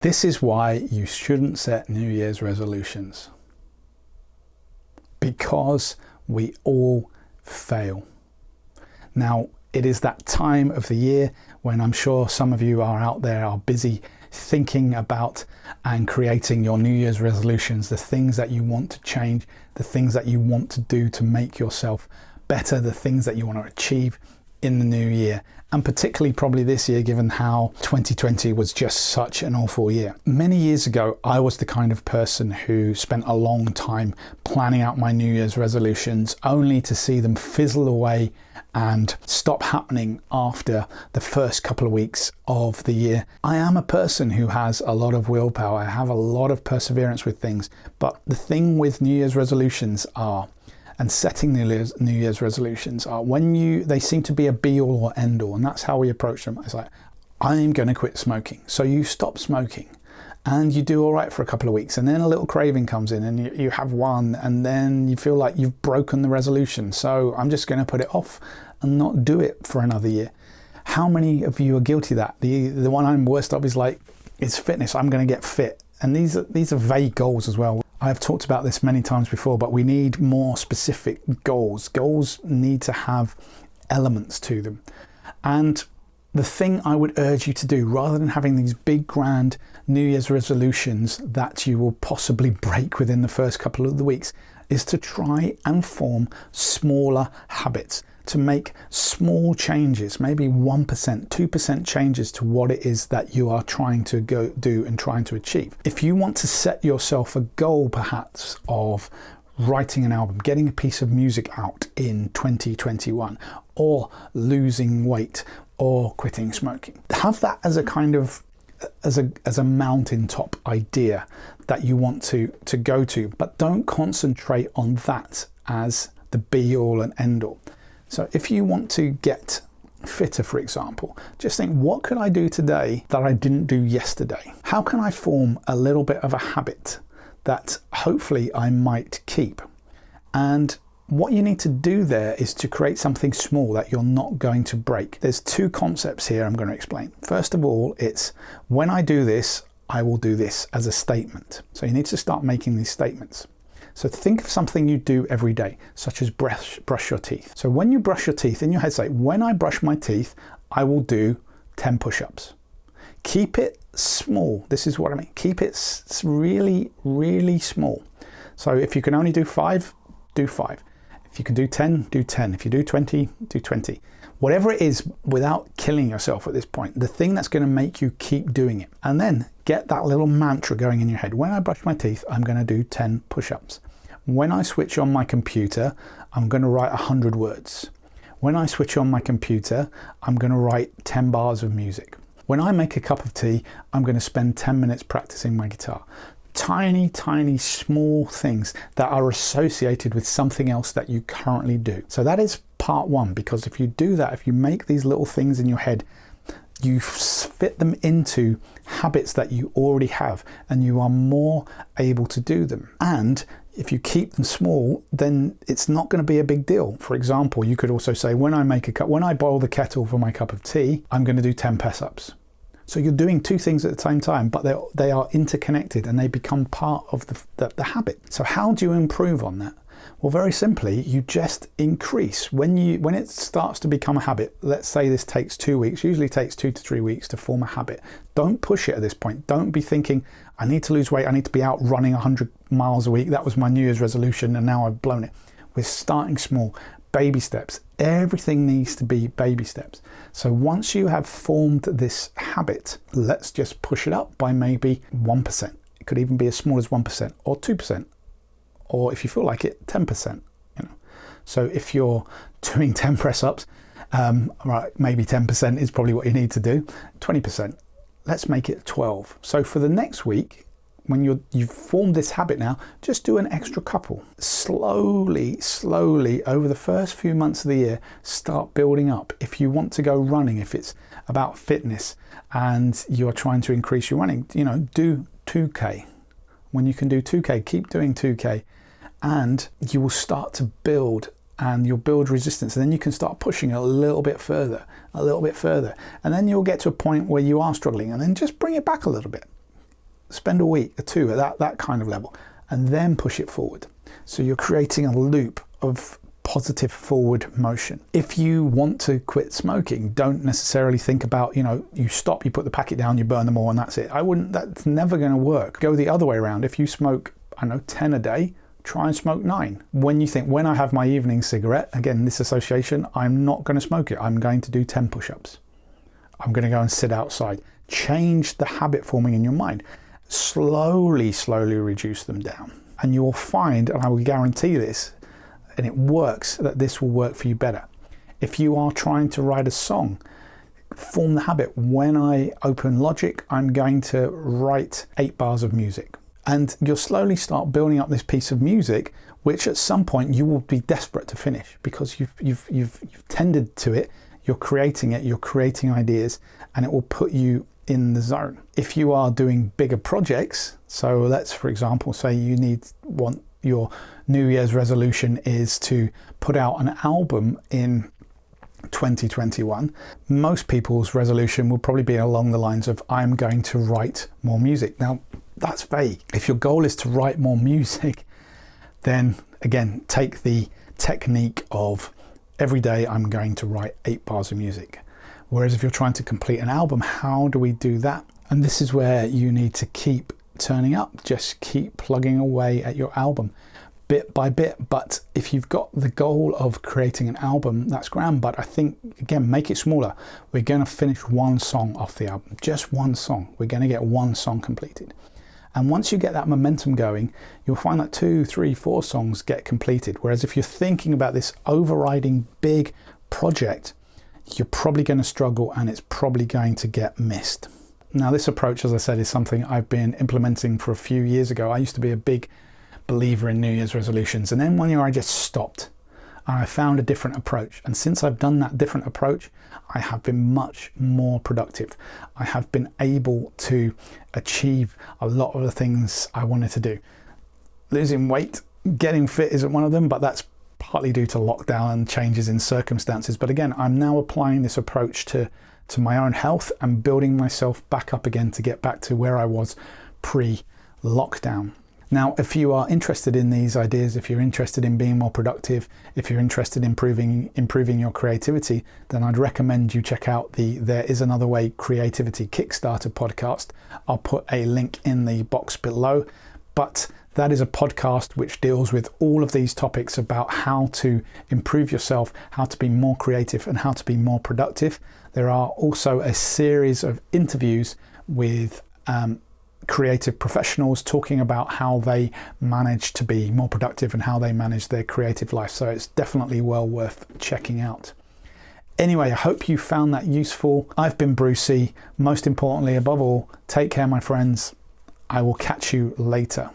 This is why you shouldn't set New Year's resolutions, because we all fail. Now, it is that time of the year when I'm sure some of you are out there are busy thinking about and creating your New Year's resolutions, the things that you want to change, the things that you want to do to make yourself better, the things that you want to achieve in the new year. And particularly probably this year, given how 2020 was just such an awful year. Many years ago, I was the kind of person who spent a long time planning out my New Year's resolutions, only to see them fizzle away and stop happening after the first couple of weeks of the year. I am a person who has a lot of willpower. I have a lot of perseverance with things. But the thing with New Year's resolutions and setting New Year's resolutions are they seem to be a be all or end all, and that's how we approach them. It's like, I'm going to quit smoking. So you stop smoking and you do all right for a couple of weeks, and then a little craving comes in and you have one, and then you feel like you've broken the resolution. So I'm just going to put it off and not do it for another year. How many of you are guilty of that? The one I'm worst of is fitness. I'm going to get fit. And these are vague goals as well. I've talked about this many times before, but we need more specific goals. Goals need to have elements to them. And the thing I would urge you to do, rather than having these big grand New Year's resolutions that you will possibly break within the first couple of the weeks, is to try and form smaller habits, to make small changes, maybe 1%, 2% changes to what it is that you are trying to go do and trying to achieve. If you want to set yourself a goal perhaps of writing an album, getting a piece of music out in 2021, or losing weight, or quitting smoking, have that as a kind of as a mountaintop idea that you want to go to, but don't concentrate on that as the be all and end all. So if you want to get fitter, for example, just think, what could I do today that I didn't do yesterday? How can I form a little bit of a habit that hopefully I might keep? And what you need to do there is to create something small that you're not going to break. There's two concepts here I'm going to explain. First of all, it's when I do this, I will do this as a statement. So you need to start making these statements. So think of something you do every day, such as brush your teeth. So when you brush your teeth, in your head say, when I brush my teeth, I will do 10 push-ups. Keep it small. This is what I mean. Keep it really, really small. So if you can only do 5, do 5. If you can do 10, do 10. If you do 20, do 20. Whatever it is, without killing yourself at this point, the thing that's going to make you keep doing it. And then get that little mantra going in your head. When I brush my teeth, I'm going to do 10 push-ups. When I switch on my computer, I'm going to write 100 words. When I switch on my computer, I'm going to write 10 bars of music. When I make a cup of tea, I'm going to spend 10 minutes practicing my guitar. Tiny, tiny, small things that are associated with something else that you currently do. So that is part one, because if you do that, if you make these little things in your head, you fit them into habits that you already have, and you are more able to do them. And if you keep them small, then it's not going to be a big deal. For example, you could also say, when I boil the kettle for my cup of tea, I'm going to do 10 press-ups. So you're doing two things at the same time, but they are interconnected and they become part of the habit. So how do you improve on that? Well, very simply, you just increase. When it starts to become a habit, let's say this takes 2 weeks, usually takes 2 to 3 weeks to form a habit. Don't push it at this point. Don't be thinking, I need to lose weight, I need to be out running 100 miles a week. That was my New Year's resolution and now I've blown it. We're starting small, baby steps. Everything needs to be baby steps. So once you have formed this habit, let's just push it up by maybe 1%. It could even be as small as 1% or 2%. Or if you feel like it, 10%. So if you're doing 10 press-ups, right, maybe 10% is probably what you need to do. 20%. Let's make it 12. So for the next week, when you've formed this habit now, just do an extra couple. Slowly over the first few months of the year, start building up. If you want to go running, if it's about fitness and you're trying to increase your running, do 2K. When you can do 2K, keep doing 2K, and you will start to build, and you'll build resistance, and then you can start pushing a little bit further, and then you'll get to a point where you are struggling, and then just bring it back a little bit. spend a week or two at that kind of level, and then push it forward. So you're creating a loop of positive forward motion. If you want to quit smoking, don't necessarily think about, you stop, you put the packet down, you burn them all, and that's it. That's never going to work. Go the other way around. If you smoke, 10 a day, try and smoke 9. When I have my evening cigarette, again, this association, I'm not going to smoke it. I'm going to do 10 push-ups. I'm going to go and sit outside. Change the habit forming in your mind. Slowly reduce them down. And you will find, and I will guarantee this, and it works, that this will work for you better. If you are trying to write a song, form the habit. When I open Logic, I'm going to write 8 bars of music. And you'll slowly start building up this piece of music, which at some point you will be desperate to finish, because you've tended to it, you're creating it, you're creating ideas, and it will put you in the zone. If you are doing bigger projects, so let's, for example, say your New Year's resolution is to put out an album in 2021, most people's resolution will probably be along the lines of, I'm going to write more music. Now, that's vague. If your goal is to write more music, then again, take the technique of every day I'm going to write 8 bars of music. Whereas if you're trying to complete an album, how do we do that? And this is where you need to keep turning up. Just keep plugging away at your album bit by bit. But if you've got the goal of creating an album, that's grand. But I think, again, make it smaller. We're going to finish 1 song off the album, just 1 song. We're going to get 1 song completed. And once you get that momentum going, you'll find that 2, 3, 4 songs get completed. Whereas if you're thinking about this overriding big project, you're probably going to struggle and it's probably going to get missed. Now, this approach, as I said, is something I've been implementing for a few years ago. I used to be a big believer in New Year's resolutions, and then one year I just stopped and I found a different approach. And since I've done that different approach, I have been much more productive. I have been able to achieve a lot of the things I wanted to do. Losing weight, getting fit isn't one of them, but that's partly due to lockdown and changes in circumstances. But again, I'm now applying this approach to my own health and building myself back up again to get back to where I was pre-lockdown. Now, if you are interested in these ideas, if you're interested in being more productive, if you're interested in improving your creativity, then I'd recommend you check out the There Is Another Way Creativity Kickstarter podcast. I'll put a link in the box below. But that is a podcast which deals with all of these topics about how to improve yourself, how to be more creative, and how to be more productive. There are also a series of interviews with creative professionals talking about how they manage to be more productive and how they manage their creative life. So it's definitely well worth checking out. Anyway, I hope you found that useful. I've been Brucey. Most importantly, above all, take care, my friends. I will catch you later.